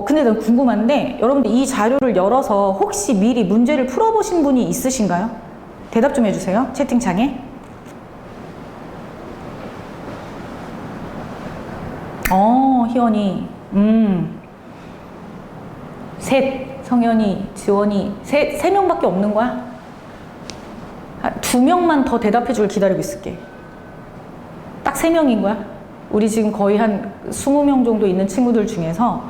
근데 난 궁금한데 여러분들 이 자료를 열어서 혹시 미리 문제를 풀어보신 분이 있으신가요? 대답 좀 해주세요. 채팅창에. 희원이, 셋, 성현이, 지원이, 세 명밖에 없는 거야? 2명만 더 대답해 줄 기다리고 있을게. 딱 3명인 거야? 우리 지금 거의 한 20명 정도 있는 친구들 중에서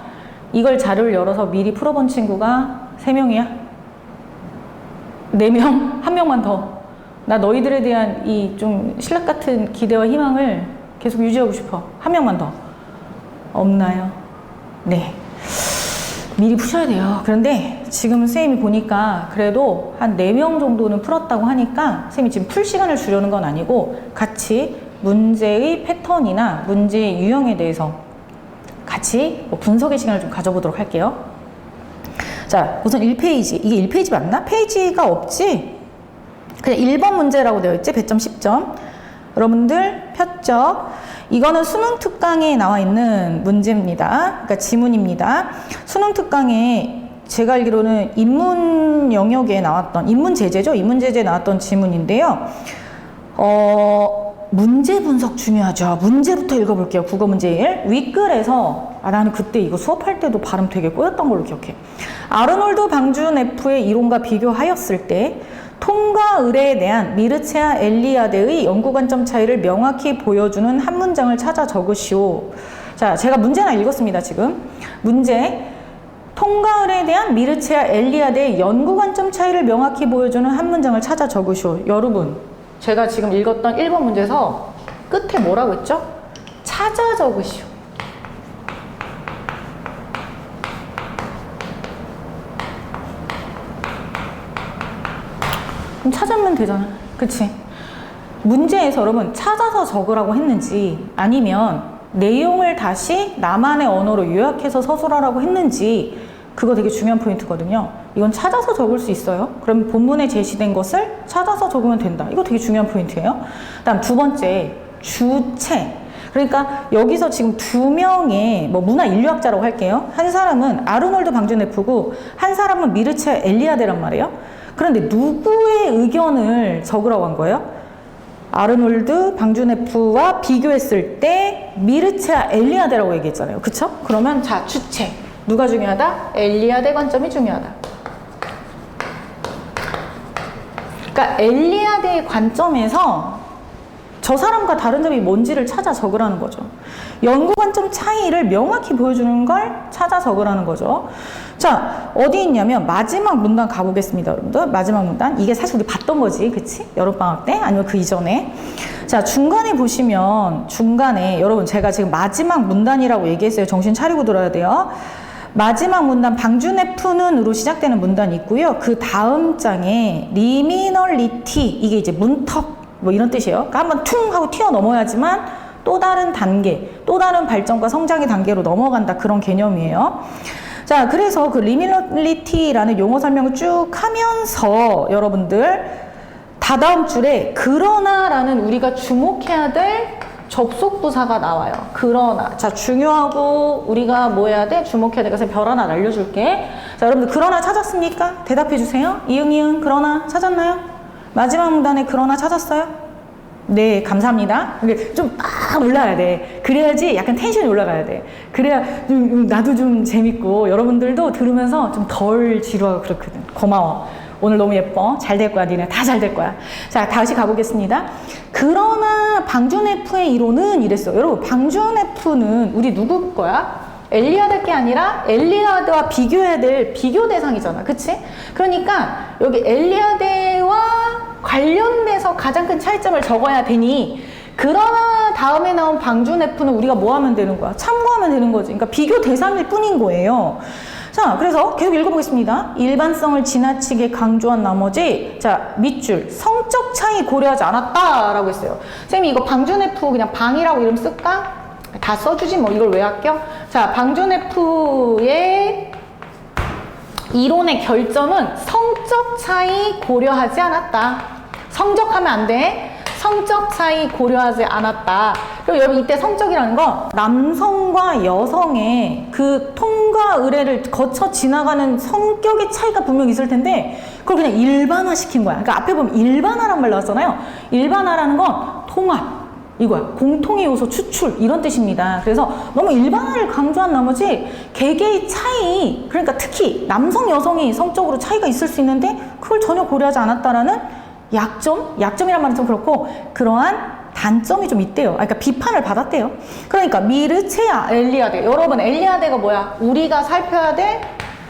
이걸 자료를 열어서 미리 풀어본 친구가 3명이야? 4명? 1명만 더. 나 너희들에 대한 이 좀 신락 같은 기대와 희망을 계속 유지하고 싶어. 1명만 더. 없나요? 네. 미리 푸셔야 돼요. 그런데 지금 선생님이 보니까 그래도 한 4명 정도는 풀었다고 하니까 선생님이 지금 풀 시간을 주려는 건 아니고 같이 문제의 패턴이나 문제의 유형에 대해서 같이 분석의 시간을 좀 가져보도록 할게요. 자, 우선 1페이지. 이게 1페이지 맞나? 페이지가 없지? 그냥 1번 문제라고 되어 있지? 배점 10점. 여러분들 폈죠? 이거는 수능 특강에 나와 있는 문제입니다. 그러니까 지문입니다. 수능 특강에 제가 알기로는 인문 영역에 나왔던, 인문 제재죠? 인문 제재에 나왔던 지문인데요. 문제 분석 중요하죠. 문제부터 읽어볼게요. 국어 문제 1. 윗글에서, 나는 그때 이거 수업할 때도 발음 되게 꼬였던 걸로 기억해. 아르놀드 방준 F의 이론과 비교하였을 때 톰과 을에 대한 미르체아 엘리아데의 연구 관점 차이를 명확히 보여주는 한 문장을 찾아 적으시오. 자, 제가 문제 하나 읽었습니다, 지금. 문제. 톰과 을에 대한 미르체아 엘리아데의 연구 관점 차이를 명확히 보여주는 한 문장을 찾아 적으시오. 여러분, 제가 지금 읽었던 1번 문제에서 끝에 뭐라고 했죠? 찾아 적으시오. 그럼 찾으면 되잖아. 그치? 문제에서 여러분 찾아서 적으라고 했는지 아니면 내용을 다시 나만의 언어로 요약해서 서술하라고 했는지 그거 되게 중요한 포인트거든요. 이건 찾아서 적을 수 있어요. 그럼 본문에 제시된 것을 찾아서 적으면 된다. 이거 되게 중요한 포인트예요. 그다음 두 번째, 주체. 그러니까 여기서 지금 2명의 문화 인류학자라고 할게요. 한 사람은 아르놀드 방준 F고 한 사람은 미르체아 엘리아데란 말이에요. 그런데 누구의 의견을 적으라고 한 거예요? 아르놀드 방준 F와 비교했을 때 미르체아 엘리아데라고 얘기했잖아요. 그쵸? 그러면 자, 주체. 누가 중요하다? 엘리아데 관점이 중요하다. 그러니까 엘리아데의 관점에서 저 사람과 다른 점이 뭔지를 찾아 적으라는 거죠. 연구 관점 차이를 명확히 보여주는 걸 찾아 적으라는 거죠. 자, 어디 있냐면 마지막 문단 가보겠습니다, 여러분들. 마지막 문단. 이게 사실 우리 봤던 거지, 그치? 여름방학 때? 아니면 그 이전에. 자, 중간에 보시면 중간에 여러분 제가 지금 마지막 문단이라고 얘기했어요. 정신 차리고 들어야 돼요. 마지막 문단 방준 F는으로 시작되는 문단이 있고요. 그 다음 장에 리미널리티, 이게 이제 문턱 이런 뜻이에요. 그러니까 한번 퉁 하고 튀어 넘어야지만 또 다른 단계, 또 다른 발전과 성장의 단계로 넘어간다, 그런 개념이에요. 자, 그래서 그 리미널리티라는 용어 설명을 쭉 하면서 여러분들 다다음 줄에 그러나라는 우리가 주목해야 될 접속 부사가 나와요. 그러나. 자, 중요하고 우리가 뭐 해야 돼? 주목해야 돼. 그래서 별 하나 날려줄게. 자, 여러분들 그러나 찾았습니까? 대답해 주세요. 이응 그러나 찾았나요? 마지막 문단에 그러나 찾았어요? 네, 감사합니다. 이게 좀 막 올라가야 돼. 그래야지 약간 텐션이 올라가야 돼. 그래야 나도 좀 재밌고 여러분들도 들으면서 좀 덜 지루하고 그렇거든. 고마워. 오늘 너무 예뻐. 잘 될 거야. 니네 다 잘 될 거야. 자, 다시 가보겠습니다. 그러나 방준 F의 이론은 이랬어. 여러분, 방준 F는 우리 누구 거야? 엘리아드 게 아니라 엘리아드와 비교해야 될 비교 대상이잖아. 그치? 그러니까 여기 엘리아드와 관련돼서 가장 큰 차이점을 적어야 되니 그러나 다음에 나온 방준 F는 우리가 뭐 하면 되는 거야? 참고하면 되는 거지. 그러니까 비교 대상일 뿐인 거예요. 자, 그래서 계속 읽어보겠습니다. 일반성을 지나치게 강조한 나머지, 자, 밑줄, 성적 차이 고려하지 않았다라고 했어요. 선생님, 이거 방준 F 그냥 방이라고 이름 쓸까? 다 써주지 뭐, 이걸 왜 아껴? 자, 방준 F의 이론의 결점은 성적 차이 고려하지 않았다. 성적하면 안 돼. 성적 차이 고려하지 않았다. 그리고 여러분 이때 성적이라는 건 남성과 여성의 그 통과 의례를 거쳐 지나가는 성격의 차이가 분명히 있을 텐데 그걸 그냥 일반화시킨 거야. 그러니까 앞에 보면 일반화란 말 나왔잖아요. 일반화라는 건 통합 이거야. 공통의 요소 추출 이런 뜻입니다. 그래서 너무 일반화를 강조한 나머지 개개의 차이, 그러니까 특히 남성 여성이 성적으로 차이가 있을 수 있는데 그걸 전혀 고려하지 않았다라는 약점이란 말은 좀 그렇고 그러한 단점이 좀 있대요. 그러니까 비판을 받았대요. 그러니까 미르체아 엘리아데, 여러분 엘리아데가 뭐야? 우리가 살펴야 될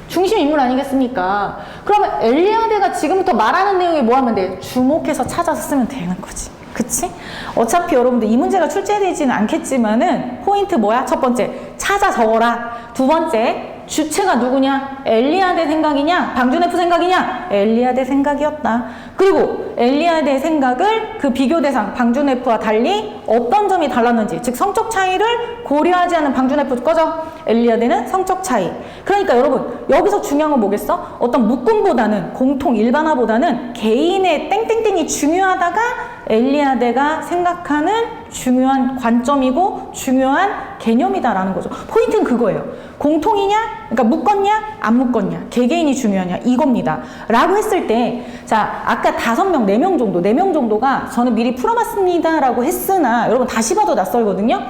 중심 인물 아니겠습니까? 그러면 엘리아데가 지금부터 말하는 내용이 뭐 하면 돼? 주목해서 찾아서 쓰면 되는 거지. 그치? 어차피 여러분들 이 문제가 출제되지는 않겠지만은 포인트 뭐야? 첫 번째, 찾아 적어라. 두 번째, 주체가 누구냐? 엘리아데 생각이냐? 방주네프 생각이냐? 엘리아데 생각이었다. 그리고 엘리아데의 생각을 그 비교 대상 방주네프와 달리 어떤 점이 달랐는지, 즉 성적 차이를 고려하지 않은 방주네프 꺼져. 엘리아데는 성적 차이. 그러니까 여러분 여기서 중요한 건 뭐겠어? 어떤 묶음보다는 공통 일반화보다는 개인의 땡땡땡이 중요하다가 엘리아데가 생각하는 중요한 관점이고 중요한 개념이다라는 거죠. 포인트는 그거예요. 공통이냐? 그러니까 묶었냐? 안 묶었냐? 개개인이 중요하냐? 이겁니다. 라고 했을 때, 자, 아까 5명, 4명 정도, 4명 정도가 저는 미리 풀어봤습니다. 라고 했으나, 여러분 다시 봐도 낯설거든요?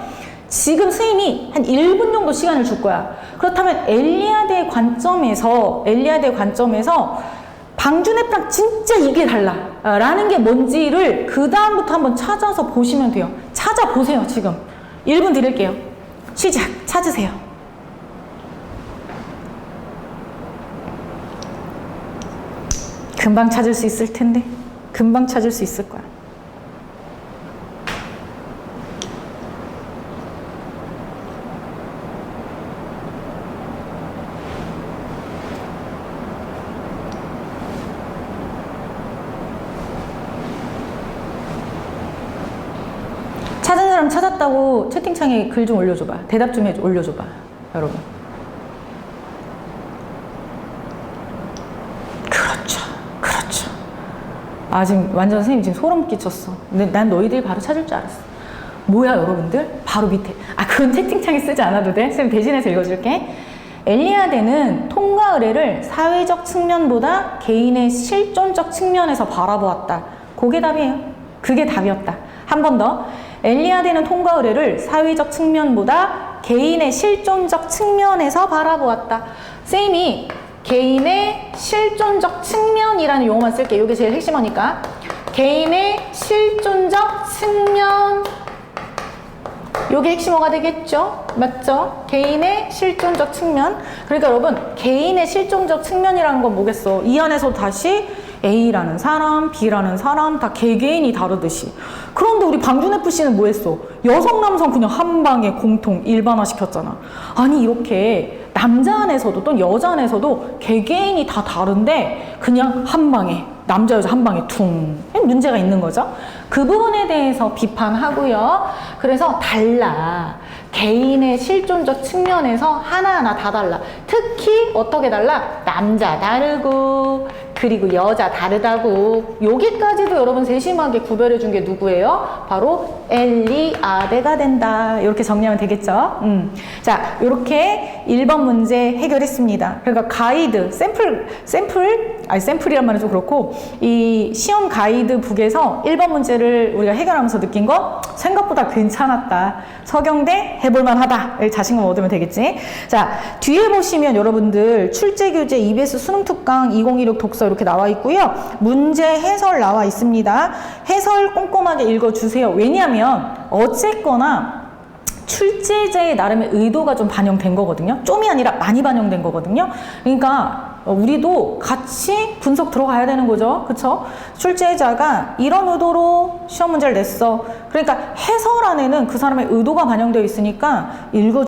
지금 선생님이 한 1분 정도 시간을 줄 거야. 그렇다면 엘리아데의 관점에서 방주네프랑 진짜 이게 달라 라는 게 뭔지를 그 다음부터 한번 찾아서 보시면 돼요. 찾아보세요. 지금 1분 드릴게요. 시작. 찾으세요. 금방 찾을 수 있을 텐데 금방 찾을 수 있을 거야. 찾은 사람 찾았다고 채팅창에 글 좀 올려줘봐. 대답 좀 올려줘봐. 여러분. 그렇죠. 아, 지금 완전 선생님 지금 소름 끼쳤어. 근데 난 너희들이 바로 찾을 줄 알았어. 뭐야, 여러분들? 바로 밑에. 아, 그건 채팅창에 쓰지 않아도 돼? 선생님 대신해서 읽어줄게. 엘리아데는 통과 의례를 사회적 측면보다 개인의 실존적 측면에서 바라보았다. 그게 답이에요. 그게 답이었다. 한 번 더. 엘리아데는 통과 의례를 사회적 측면보다 개인의 실존적 측면에서 바라보았다. 쌤이 개인의 실존적 측면이라는 용어만 쓸게요. 이게 제일 핵심어니까. 개인의 실존적 측면. 요게 핵심어가 되겠죠? 맞죠? 개인의 실존적 측면. 그러니까 여러분, 개인의 실존적 측면이라는 건 뭐겠어? 이 안에서 다시 A라는 사람, B라는 사람 다 개개인이 다르듯이. 그런데 우리 방준FC는 뭐 했어? 여성, 남성 그냥 한 방에 공통 일반화 시켰잖아. 아니 이렇게 남자 안에서도 또는 여자 안에서도 개개인이 다 다른데 그냥 한 방에 남자 여자 한 방에 퉁 문제가 있는 거죠. 그 부분에 대해서 비판하고요. 그래서 달라. 개인의 실존적 측면에서 하나하나 다 달라. 특히 어떻게 달라? 남자 다르고 그리고 여자 다르다고. 여기까지도 여러분 세심하게 구별해 준 게 누구예요? 바로 엘리아데가 된다. 이렇게 정리하면 되겠죠? 자, 이렇게 1번 문제 해결했습니다. 그러니까 가이드, 샘플이란 말은 좀 그렇고 이 시험 가이드 북에서 1번 문제를 우리가 해결하면서 느낀 거 생각보다 괜찮았다. 서경대 해볼만 하다. 자신감 얻으면 되겠지. 자, 뒤에 보시면 여러분들 출제교재 EBS 수능특강 2016 독서 이렇게 나와 있고요. 문제 해설 나와 있습니다. 해설 꼼꼼하게 읽어주세요. 왜냐하면 어쨌거나 출제자의 나름의 의도가 좀 반영된 거거든요. 좀이 아니라 많이 반영된 거거든요. 그러니까 우리도 같이 분석 들어가야 되는 거죠. 그쵸? 출제자가 이런 의도로 시험 문제를 냈어. 그러니까 해설 안에는 그 사람의 의도가 반영되어 있으니까 읽어